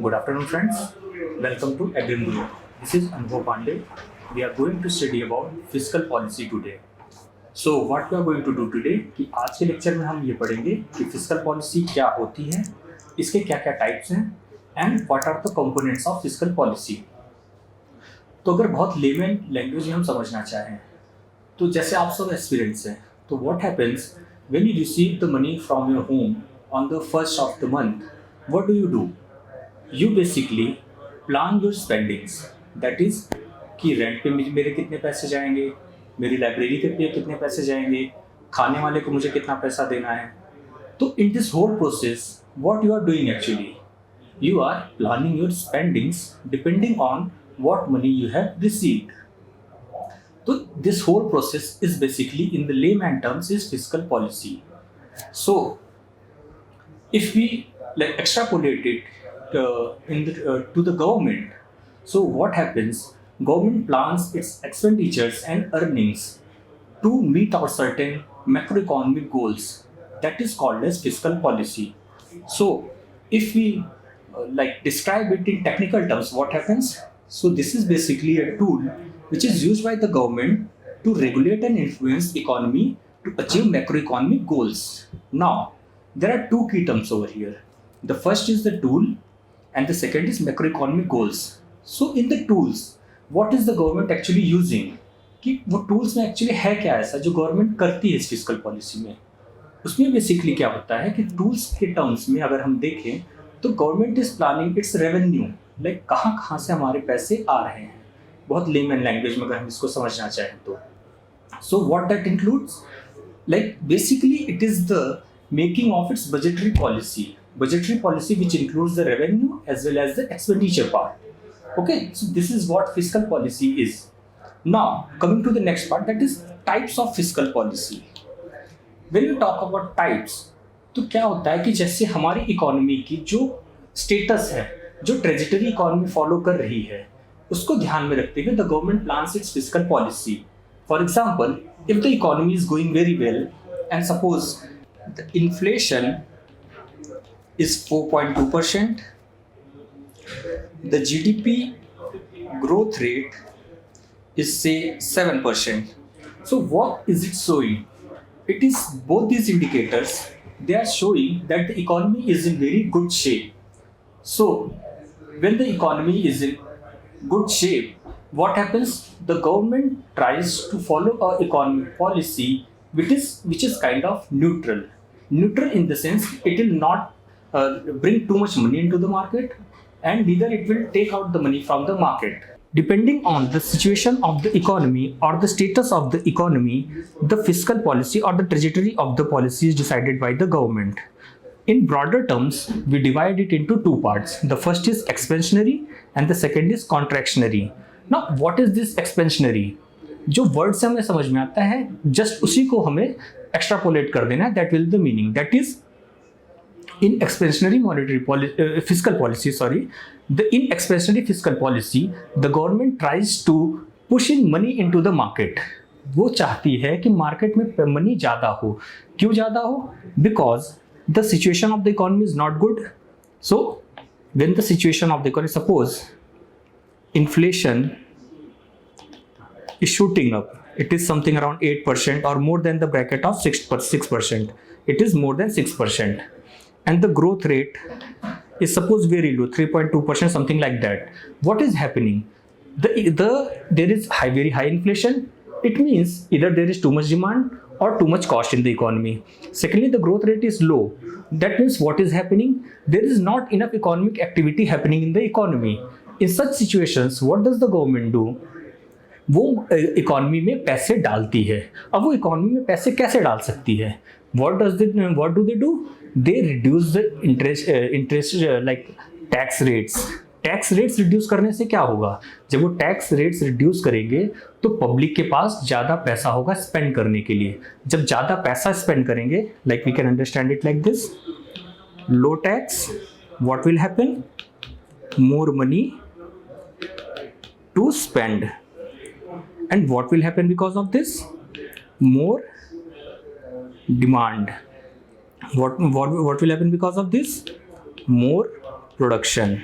Good afternoon, friends. Welcome to Agrimguru. This is Anubhav. We are going to study about fiscal policy today. So, what we are going to do today कि आज के lecture में हम ये पढ़ेंगे कि fiscal policy क्या होती है, इसके क्या क्या टाइप्स हैं and what are the components of fiscal policy. तो अगर बहुत लेमन लैंग्वेज में हम समझना चाहें तो जैसे आप सब एस्पिरेंट्स हैं, तो what happens when you receive the money from your home on the first of the month, what do you do? You basically plan your spendings. That is कि रेंट पे मेरे कितने पैसे जाएंगे, मेरी लाइब्रेरी के पे कितने पैसे जाएंगे, खाने वाले को मुझे कितना पैसा देना है. तो in this whole process what you are doing actually, you are planning your spendings depending on what money you have received. So this whole process is basically in the layman terms is fiscal policy. So if we extrapolate it to the government. So what happens? Government plans its expenditures and earnings to meet our certain macroeconomic goals. That is called as fiscal policy. So if we describe it in technical terms, what happens? So this is basically a tool which is used by the government to regulate and influence economy to achieve macroeconomic goals. Now there are two key terms over here. The first is the tool and the second is macroeconomic goals. So in the tools, what is the government actually using? कि वो tools में actually है क्या ऐसा जो government करती है इस fiscal policy में? उसमें basically क्या होता है कि tools के terms में अगर हम देखें तो government is planning its revenue, like कहाँ से हमारे पैसे आ रहे हैं. बहुत layman language में अगर हम इसको समझना चाहें तो. So what that includes? Like basically it is the making of its budgetary policy which includes the revenue as well as the expenditure part. Okay, so this is what fiscal policy is. Now coming to the next part, that is types of fiscal policy. When we talk about types, तो क्या होता है कि जैसे हमारी economy की जो status है, जो ट्रेजेटरी इकोनॉमी फॉलो कर रही है, उसको ध्यान में रखते हुए the government plans it's fiscal policy. For example, if the economy is going very well and suppose the inflation is 4.2%. The GDP growth rate is say 7%. So what is it showing? It is both these indicators, they are showing that the economy is in very good shape. So when the economy is in good shape, what happens? The government tries to follow a economic policy which is kind of neutral. Neutral in the sense it will not bring too much money into the market and neither it will take out the money from the market. Depending on the situation of the economy or the status of the economy, the fiscal policy or the trajectory of the policy is decided by the government. In broader terms, we divide it into two parts. The first is expansionary and the second is contractionary. Now, what is this expansionary? जो word से हमें समझ में आता है, just उसी को हमें एक्स्ट्रापोलेट कर देना है. That will be the meaning. That is in expansionary fiscal policy, in expansionary fiscal policy, the government tries to push in money into the market. वो चाहती है कि मार्केट में मनी ज़्यादा हो. क्यों ज़्यादा हो? Because the situation of the economy is not good. So when the situation of the economy, suppose inflation is shooting up, it is something around 8% or more than the bracket of 6%. It is more than 6%. And the growth rate is suppose very low, 3.2%, something like that. What is happening? There is very high inflation. It means either there is too much demand or too much cost in the economy. Secondly, the growth rate is low. That means what is happening? There is not enough economic activity happening in the economy. In such situations, what does the government do? वो economy में पैसे डालती है. अब वो economy में पैसे कैसे डाल सकती है? What do they do? They reduce the interest like tax rates. Tax rates reduce करने से क्या होगा? जब वो टैक्स रेट्स रिड्यूस करेंगे तो पब्लिक के पास ज़्यादा पैसा होगा स्पेंड करने के लिए. जब ज़्यादा पैसा स्पेंड करेंगे, like we can understand it like this, low tax, what will happen? More money to spend. And what will happen because of this? More demand. What will happen because of this? More production.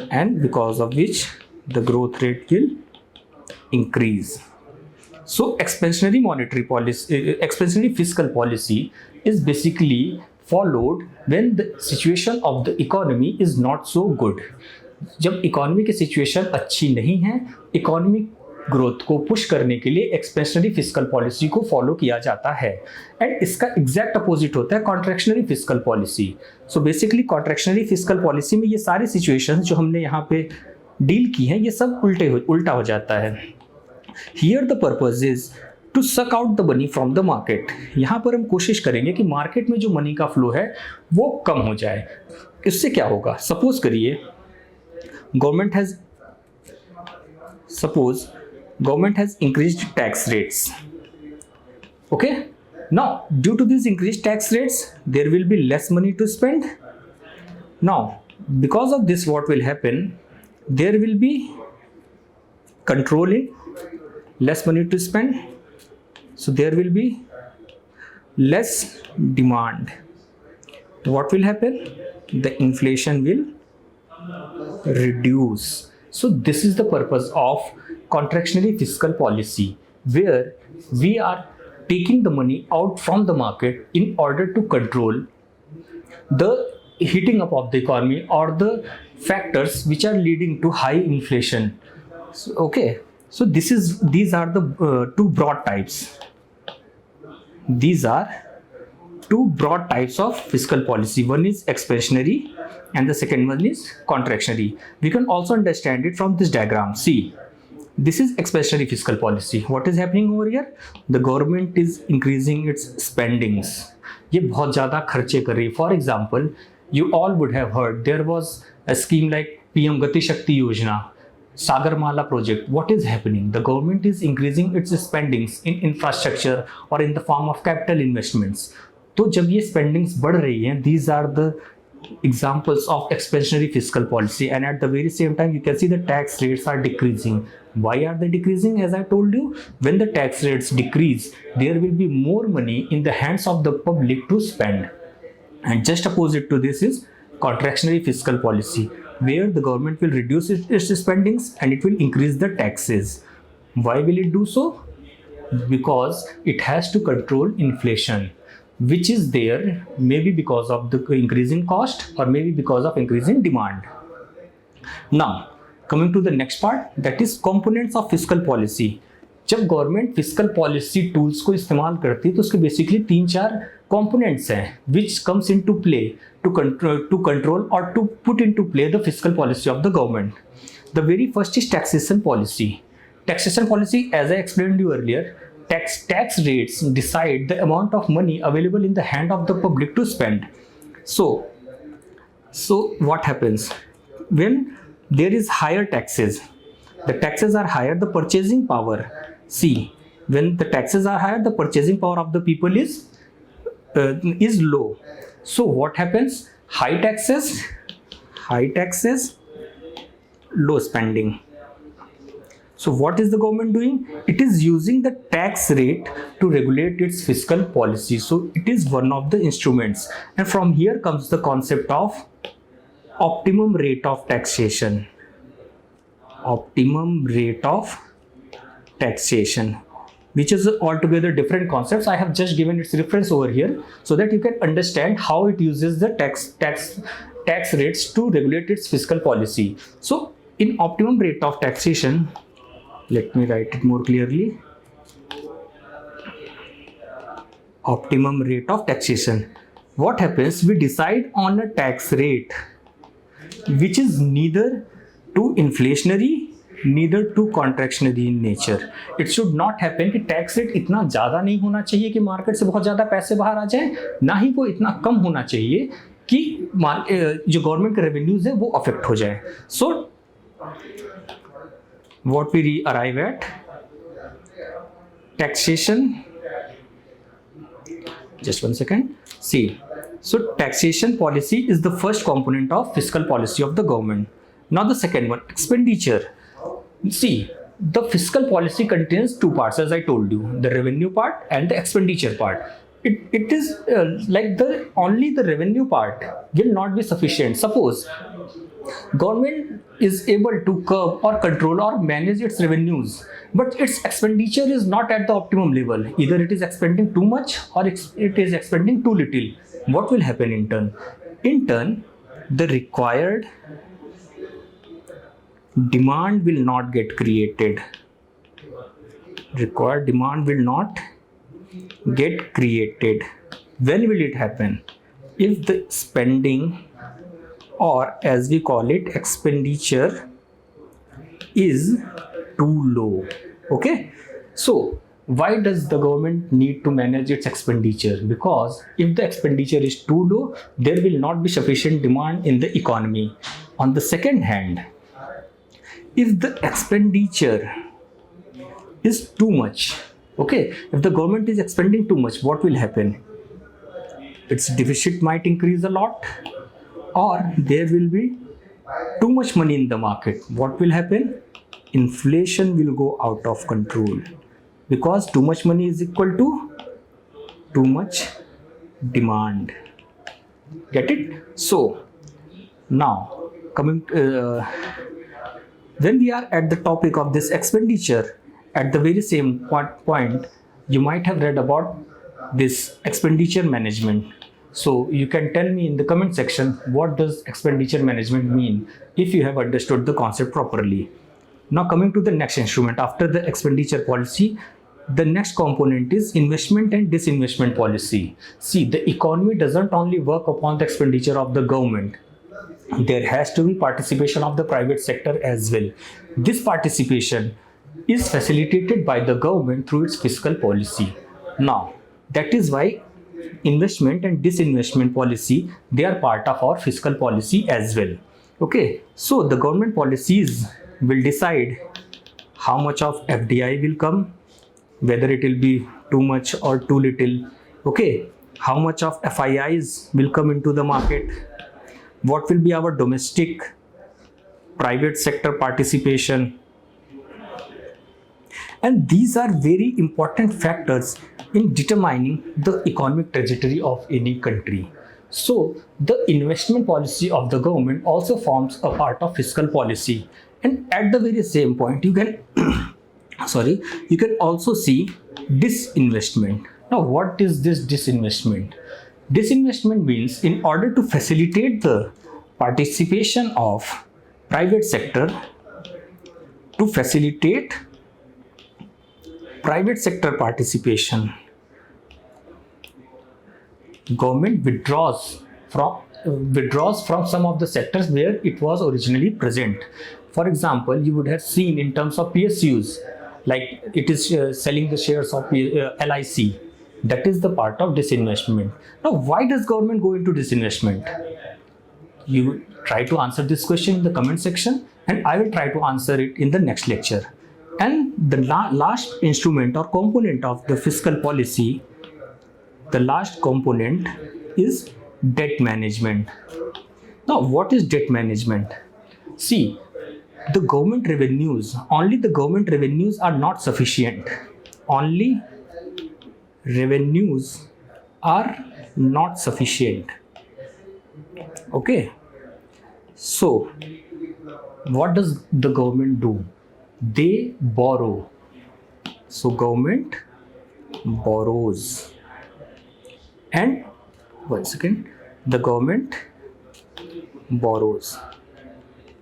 and because of which the growth rate will increase. So expansionary monetary policy, expansionary fiscal policy is basically followed when the situation of the economy is not so good. जब economy की situation अच्छी नहीं है, economic growth को push करने के लिए expansionary fiscal policy को फॉलो किया जाता है, एंड इसका एग्जैक्ट अपोजिट होता है contractionary fiscal policy. So basically contractionary fiscal policy में ये सारी सिचुएशंस जो हमने यहाँ पे डील की हैं, ये सब उल्टा हो जाता है. Here the purpose is to suck out the money from the market. यहाँ पर हम कोशिश करेंगे कि मार्केट में जो मनी का फ्लो है वो कम हो जाए. इससे क्या होगा? सपोज करिए government has increased tax rates. Okay, now due to these increased tax rates there will be less money to spend. Now because of this what will happen, there will be controlling, less money to spend, so there will be less demand. What will happen? The inflation will reduce. So this is the purpose of contractionary fiscal policy, where we are taking the money out from the market in order to control the heating up of the economy or the factors which are leading to high inflation. Okay, so these are the two broad types. These are two broad types of fiscal policy. One is expansionary and the second one is contractionary. We can also understand it from this diagram. See, this is expansionary fiscal policy. What is happening over here? The government is increasing its spendings. ये बहुत ज़्यादा खर्चे कर रही है. For example, you all would have heard there was a scheme like PM Gati Shakti Yojana, Sagarmala project. What is happening? The government is increasing its spendings in infrastructure or in the form of capital investments. तो जब ये spendings बढ़ रही हैं, these are the examples of expansionary fiscal policy, and at the very same time you can see the tax rates are decreasing. Why are they decreasing? As I told you, when the tax rates decrease, there will be more money in the hands of the public to spend. And just opposite to this is contractionary fiscal policy, where the government will reduce its spendings and it will increase the taxes. Why will it do so? Because it has to control inflation, which is there maybe because of the increasing cost or maybe because of increasing demand. Now coming to the next part, that is components of fiscal policy. जब government fiscal policy tools को इस्तेमाल करती है तो उसके basically 3-4 components हैं which comes into play to control और to put into play the fiscal policy of the government. The very first is taxation policy. Taxation policy, as I explained you earlier, tax rates decide the amount of money available in the hand of the public to spend. So what happens when there is higher taxes? The taxes are higher, the purchasing power. See, when the taxes are higher, the purchasing power of the people is low. So what happens? High taxes, low spending. So what is the government doing? It is using the tax rate to regulate its fiscal policy. So it is one of the instruments. And from here comes the concept of optimum rate of taxation. Optimum rate of taxation, which is altogether different concepts. I have just given its reference over here so that you can understand how it uses the tax rates to regulate its fiscal policy. So in optimum rate of taxation, let me write it more clearly. Optimum rate of taxation. What happens? We decide on a tax rate which is neither too inflationary neither too contractionary in nature. It should not happen कि tax rate इतना ज़्यादा नहीं होना चाहिए कि market से बहुत ज़्यादा पैसे बाहर आ जाए, ना ही वो इतना कम होना चाहिए कि जो गवर्नमेंट के रेवेन्यूज है वो अफेक्ट हो जाए. सो what we arrive at, taxation, just one second. See, so taxation policy is the first component of fiscal policy of the government. Now the second one, expenditure. See, the fiscal policy contains two parts, as I told you, the revenue part and the expenditure part. it is like the only the revenue part will not be sufficient. Suppose government is able to curb or control or manage its revenues, but its expenditure is not at the optimum level. Either it is expending too much or it is expending too little. What will happen in turn? In turn, the required demand will not get created. Required demand will not get created. When will it happen? If the spending, or as we call it, expenditure, is too low. Okay, so why does the government need to manage its expenditure? Because if the expenditure is too low, there will not be sufficient demand in the economy. On the second hand, if the expenditure is too much, okay, if the government is expending too much, what will happen? Its deficit might increase a lot, or there will be too much money in the market. What will happen? Inflation will go out of control, because too much money is equal to too much demand. Get it? So now coming when we are at the topic of this expenditure, at the very same point, you might have read about this expenditure management. So you can tell me in the comment section, what does expenditure management mean, if you have understood the concept properly. Now coming to the next instrument after the expenditure policy, the next component is investment and disinvestment policy. See, the economy doesn't only work upon the expenditure of the government. There has to be participation of the private sector as well. This participation is facilitated by the government through its fiscal policy. Now, that is why investment and disinvestment policy, they are part of our fiscal policy as well. Okay, so the government policies will decide how much of FDI will come, whether it will be too much or too little. Okay, how much of FIIs will come into the market, what will be our domestic private sector participation. And these are very important factors in determining the economic trajectory of any country. So the investment policy of the government also forms a part of fiscal policy. And at the very same point, you can you can also see disinvestment. Now, what is this disinvestment? Disinvestment means, in order to facilitate the participation of private sector, government withdraws from some of the sectors where it was originally present. For example, you would have seen in terms of PSUs, like it is selling the shares of LIC. That is the part of disinvestment. Now, why does government go into disinvestment? You try to answer this question in the comment section, and I will try to answer it in the next lecture. And the last instrument or component of the fiscal policy, the last component is debt management. Now, what is debt management? See, the government revenues, only the government revenues are not sufficient. Only revenues are not sufficient. Okay. So, what does the government do? They borrow. So, government borrows. And the government borrows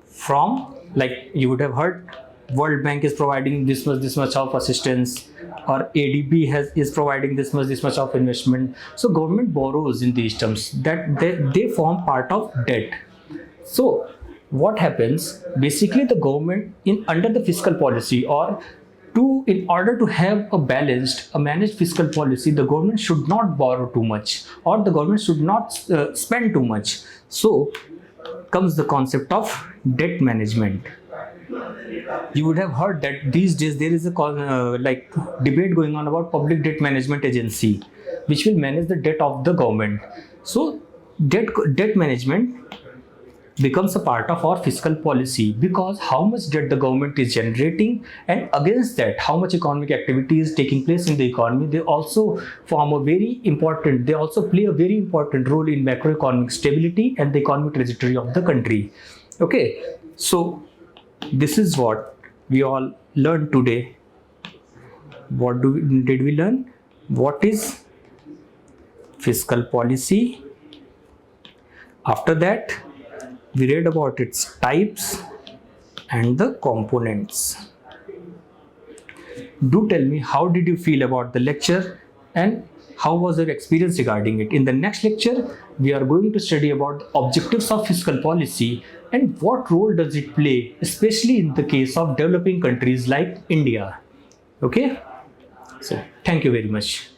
from, like you would have heard, World Bank is providing this much of assistance, or ADB is providing this much of investment. So government borrows in these terms, that they form part of debt. So what happens? Basically, the government under the fiscal policy, or in order to have a managed fiscal policy, the government should not borrow too much, or the government should not spend too much. So comes the concept of debt management. You would have heard that these days there is a debate going on about Public Debt Management Agency, which will manage the debt of the government. So debt management becomes a part of our fiscal policy, because how much debt the government is generating, and against that how much economic activity is taking place in the economy, they also play a very important role in macroeconomic stability and the economic trajectory of the country. Okay, so this is what we all learned today. Did we learn? What is fiscal policy? After that, we read about its types and the components. Do tell me, how did you feel about the lecture and how was your experience regarding it? In the next lecture, we are going to study about objectives of fiscal policy and what role does it play, especially in the case of developing countries like India. Okay? So, thank you very much.